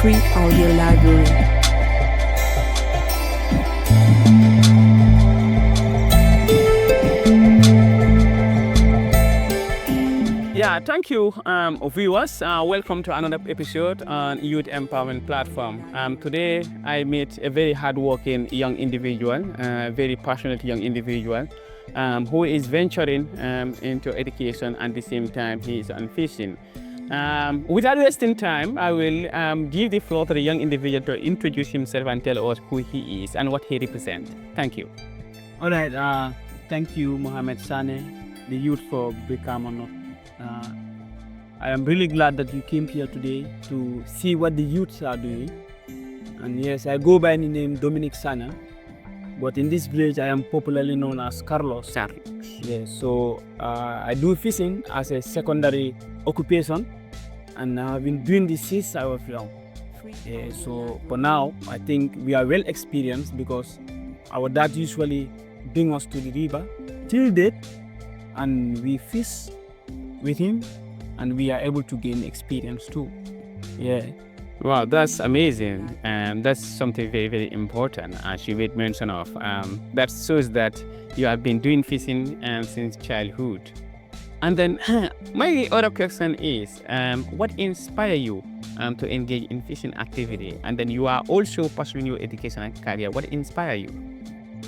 Free Audio Library. Yeah, thank you, viewers. Welcome to another episode on Youth Empowerment Platform. Today, I meet a very hardworking young individual, very passionate young individual, who is venturing into education, and at the same time, he is on fishing. Without wasting time, I will give the floor to the young individual to introduce himself and tell us who he is and what he represents. Thank you. All right. Thank you, Mohamed Sane, the youth for Bekamono. I am really glad that you came here today to see what the youths are doing. And yes, I go by the name Dominic Sana, but in this village I am popularly known as Carlos. Yes, so I do fishing as a secondary occupation, and I've been doing this since I was young. So for now, I think we are well experienced because our dad usually bring us to the river till date, and we fish with him, and we are able to gain experience too. Yeah. Wow, that's amazing. That's something very, very important, as you made mention of. That shows that you have been doing fishing since childhood. And then my other question is, what inspired you to engage in fishing activity? And then you are also pursuing your educational career. What inspired you?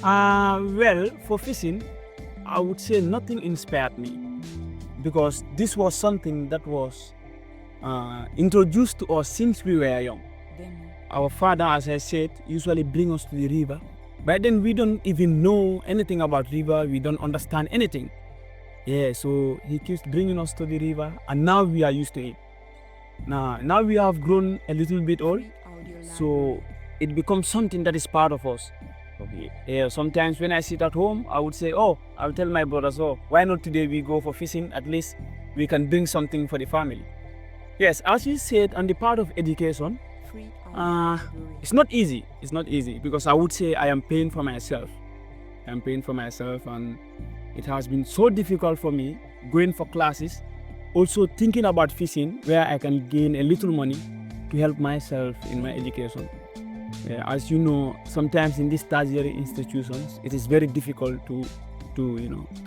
Well, for fishing, I would say nothing inspired me, because this was something that was introduced to us since we were young. Our father, as I said, usually bring us to the river. But then we don't even know anything about river. We don't understand anything. Yeah, so he keeps bringing us to the river, and now we are used to it. Now we have grown a little bit old, so it becomes something that is part of us. Yeah, sometimes when I sit at home, I would say, I'll tell my brothers, why not today we go for fishing? At least we can bring something for the family. Yes, as you said, on the part of education, it's not easy. It's not easy, because I would say I am paying for myself. I'm paying for myself, and it has been so difficult for me going for classes, also thinking about fishing where I can gain a little money to help myself in my education. Yeah, as you know, sometimes in these tertiary institutions, it is very difficult to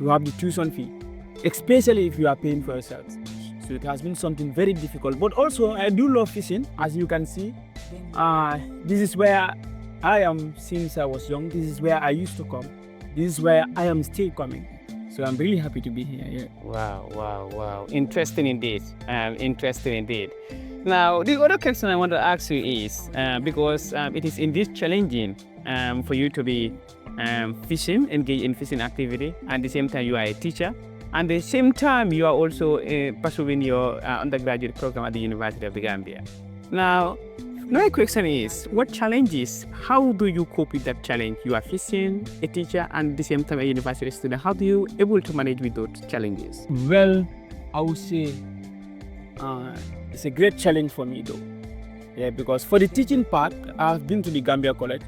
have the tuition fee, especially if you are paying for yourself. So it has been something very difficult. But also, I do love fishing, as you can see. This is where I am since I was young. This is where I used to come. This is where I am still coming. So I'm really happy to be here. Yeah. Wow. Interesting indeed. Interesting indeed. Now, the other question I want to ask you is, because it is indeed challenging for you to be fishing, engage in fishing activity, and at the same time you are a teacher, and at the same time you are also pursuing your undergraduate program at the University of the Gambia. Now, my question is, what challenges, how do you cope with that challenge? You are fishing, a teacher, and at the same time a university student. How do you able to manage with those challenges? Well, I would say it's a great challenge for me though. Yeah, because for the teaching part, I have been to the Gambia College,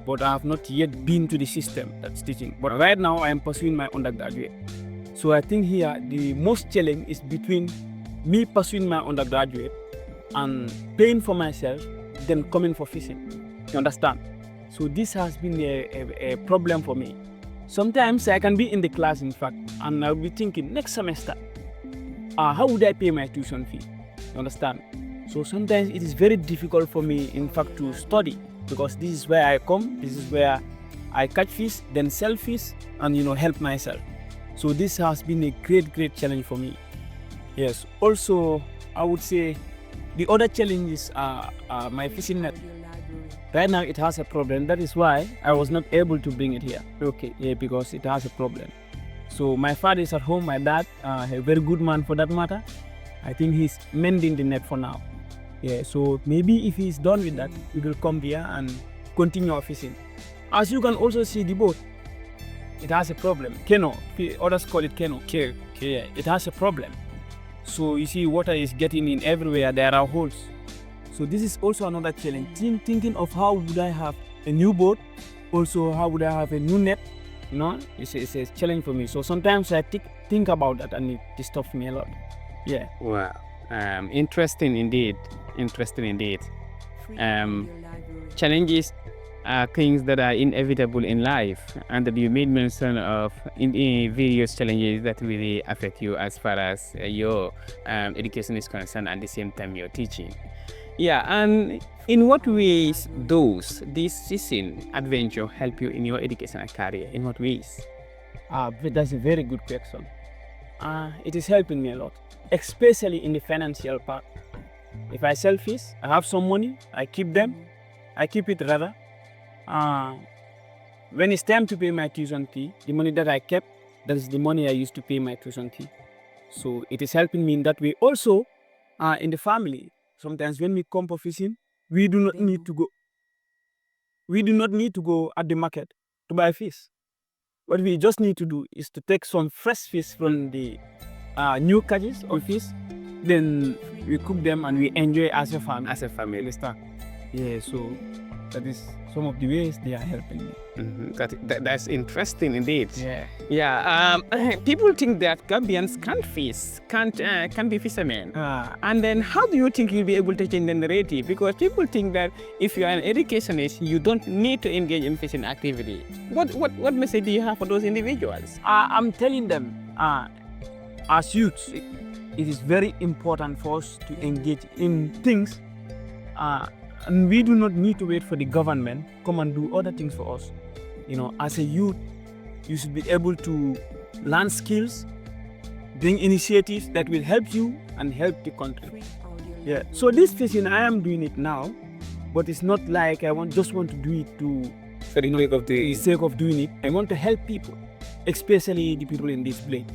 but I have not yet been to the system that's teaching. But right now I am pursuing my undergraduate. So I think here the most challenge is between me pursuing my undergraduate and paying for myself, then coming for fishing. You understand? So this has been a problem for me. Sometimes I can be in the class, in fact, and I'll be thinking next semester, how would I pay my tuition fee? You understand? So sometimes it is very difficult for me, in fact, to study, because this is where I come, this is where I catch fish, then sell fish, and help myself. So this has been a great challenge for me. Yes. Also, I would say the other challenges are my fishing net. Right now it has a problem. That is why I was not able to bring it here. Okay. Yeah, because it has a problem. So my father is at home, my dad, a very good man for that matter. I think he's mending the net for now. Yeah, so maybe if he's done with that, we will come here and continue our fishing. As you can also see, the boat, it has a problem. Keno, others call it keno. It has a problem. So you see, water is getting in everywhere. There are holes. So this is also another challenge. Thinking of how would I have a new boat, also how would I have a new net. It's a challenge for me. So sometimes I think about that, and it disturbs me a lot. Yeah. Wow. Interesting indeed. challenges are things that are inevitable in life, and that you made mention of in various challenges that really affect you as far as your education is concerned, and at the same time your teaching. Yeah, and in what ways does this season adventure help you in your educational career? In what ways? But that's a very good question. It is helping me a lot, especially in the financial part. If I sell fish, I have some money, I keep it rather. When it's time to pay my tuition fee, the money that I kept, that is the money I used to pay my tuition fee. So it is helping me in that way. Also, in the family, sometimes when we come for fishing, we do not need to go. We do not need to go at the market to buy fish. What we just need to do is to take some fresh fish from the new catches of fish, then we cook them and we enjoy as a family. As a family. Understand? Yeah, so that is some of the ways they are helping me. That's interesting indeed. Yeah. Yeah. People think that Gambians can't fish, can't be fishermen. And then how do you think you'll be able to change the narrative? Because people think that if you are an educationist, you don't need to engage in fishing activity. What message do you have for those individuals? I'm telling them, as youths, it is very important for us to engage in things, and we do not need to wait for the government come and do other things for us. As a youth, you should be able to learn skills, bring initiatives that will help you and help the country. Yeah. So this fishing, I am doing it now, but it's not like I just want to do it for the sake of doing it. I want to help people, especially the people in this place.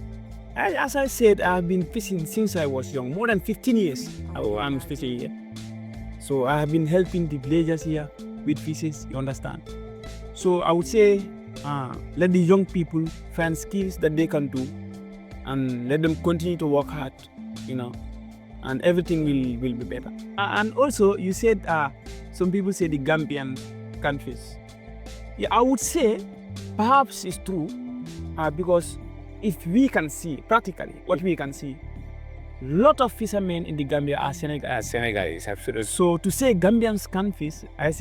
As I said, I've been fishing since I was young, more than 15 years. I'm fishing here. So I have been helping the villagers here with fishes, you understand. So I would say, let the young people find skills that they can do, and let them continue to work hard, and everything will be better. And also, you said some people say the Gambian can fish. Yeah, I would say perhaps it's true, because if we can see practically what we can see, lot of fishermen in the Gambia are Senegalese. Senegalese, absolutely. So to say Gambians can fish, I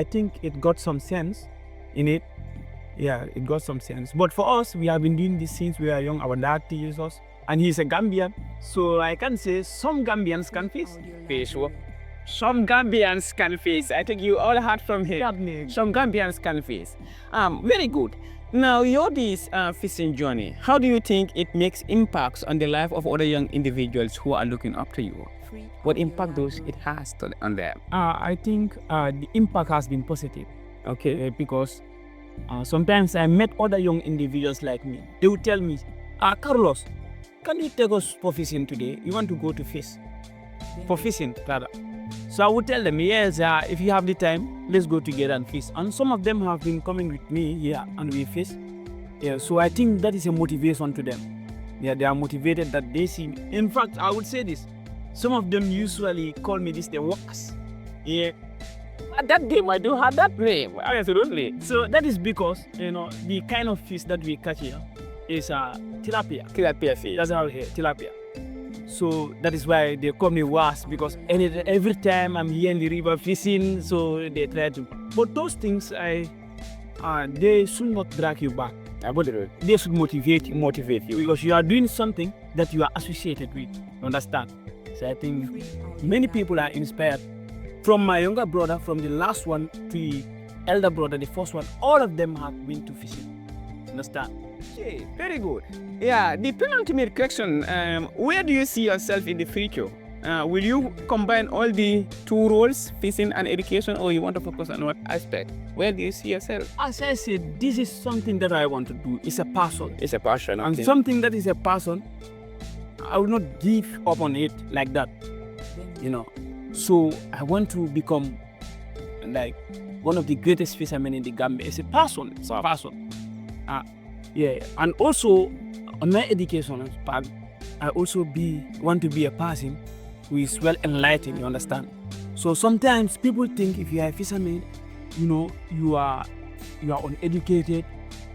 think it got some sense in it. Yeah, it got some sense. But for us, we have been doing this since we were young. Our dad teaches us, and he's a Gambian. So I can say some Gambians can fish. Some Gambians can fish. I think you all heard from here. Some Gambians can fish. Very good. Now, your this fishing journey, how do you think it makes impacts on the life of other young individuals who are looking up to you? What impact does it has on them? I think the impact has been positive. Okay. Because sometimes I met other young individuals like me. They would tell me, Carlos, can you take us for fishing today? You want to go to fish? For fishing, rather. So I would tell them, yes, if you have the time, let's go together and fish. And some of them have been coming with me here and we fish. Yeah, so I think that is a motivation to them. Yeah, they are motivated that they see me. In fact, I would say this. Some of them usually call me the workers. Yeah. At that game, I do have that name. Absolutely. So that is because, the kind of fish that we catch here is tilapia. Tilapia fish. That's how here, tilapia. So that is why they call me was, because every time I'm here in the river fishing, so they try to. But those things, they should not drag you back. They should motivate you because you are doing something that you are associated with. Understand? So I think many people are inspired. From my younger brother, from the last one to the elder brother, the first one, all of them have been to fishing. Understand? Okay, very good. Yeah, the penultimate question, where do you see yourself in the future? Will you combine all the two roles, fishing and education, or you want to focus on what aspect? Where do you see yourself? As I said, this is something that I want to do. It's a passion. It's a passion. And something that is a passion, I will not give up on it like that. So I want to become like one of the greatest fishermen in the Gambia. It's a passion. It's a passion. Yeah, and also on my education part, I also want to be a person who is well enlightened. You understand? So sometimes people think if you are a fisherman, you are uneducated,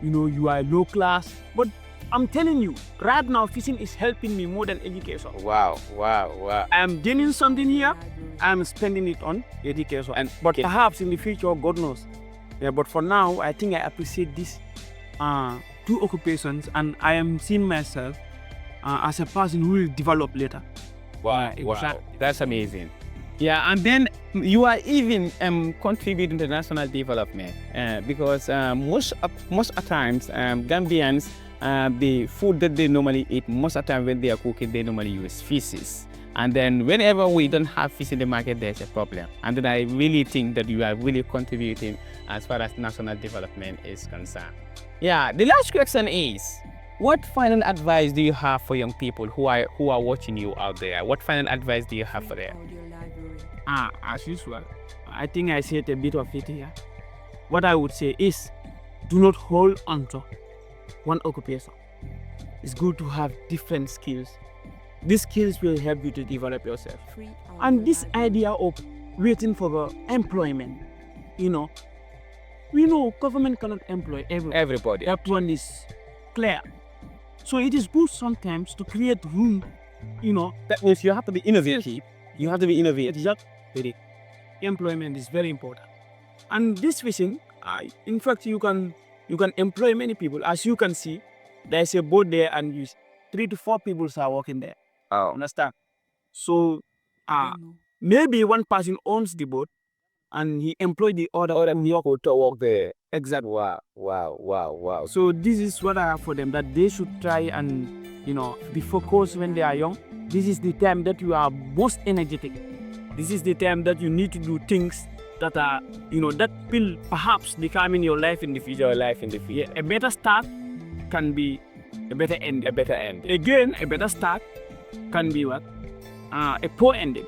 you are low class. But I'm telling you, right now fishing is helping me more than education. Wow, wow, wow. I'm gaining something here, I'm spending it on education. But perhaps in the future, God knows. Yeah, but for now, I think I appreciate these two occupations, and I am seeing myself as a person who will develop later. Wow, that's amazing. Yeah, and then you are even contributing to national development because most of times Gambians, the food that they normally eat, most of the time when they are cooking, they normally use fishes. And then whenever we don't have fish in the market, there's a problem. And then I really think that you are really contributing as far as national development is concerned. Yeah, the last question is, what final advice do you have for young people who are watching you out there? What final advice do you have for them? As usual, I think I said a bit of it here. What I would say is, do not hold on to one occupation. It's good to have different skills. These skills will help you to develop yourself. And this idea of waiting for the employment, we know government cannot employ Everybody. That one is clear. So it is good sometimes to create room, That means you have to be innovative. You have to be innovative. Exactly. Employment is very important. And this fishing, in fact, you can employ many people. As you can see, there's a boat there, and 3 to 4 people are working there. Oh. Understand? So maybe one person owns the boat, and he employed the other people to work there. Exactly. Wow. So this is what I have for them, that they should try and be focused when they are young. This is the time that you are most energetic. This is the time that you need to do things that are, that will perhaps become in your life in the future. Yeah, a better start can be a better end. Again, a better start can be what? A poor ending.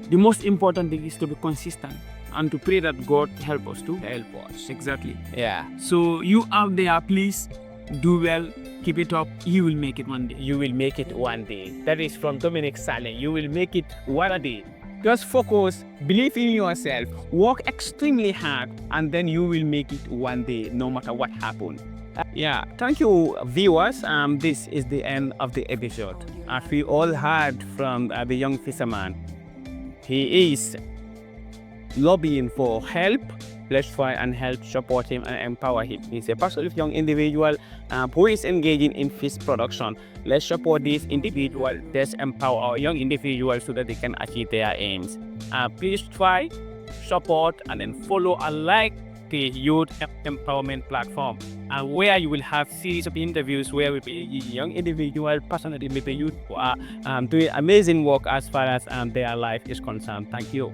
The most important thing is to be consistent and to pray that God help us to help us. Exactly. Yeah. So you out there, please do well. Keep it up. You will make it one day. You will make it one day. That is from Dominic Silent. You will make it one day. Just focus, believe in yourself, work extremely hard, and then you will make it one day, no matter what happens. Yeah, thank you, viewers. This is the end of the episode. As we all heard from the young fisherman, he is lobbying for help. Let's try and help support him and empower him. He's a passionate young individual who is engaging in fish production. Let's support this individual. Let's empower our young individuals so that they can achieve their aims. Please try, support, and then follow and like the Youth Empowerment Platform, where you will have series of interviews where we be young individual, passionate with the youth who are doing amazing work as far as their life is concerned. Thank you.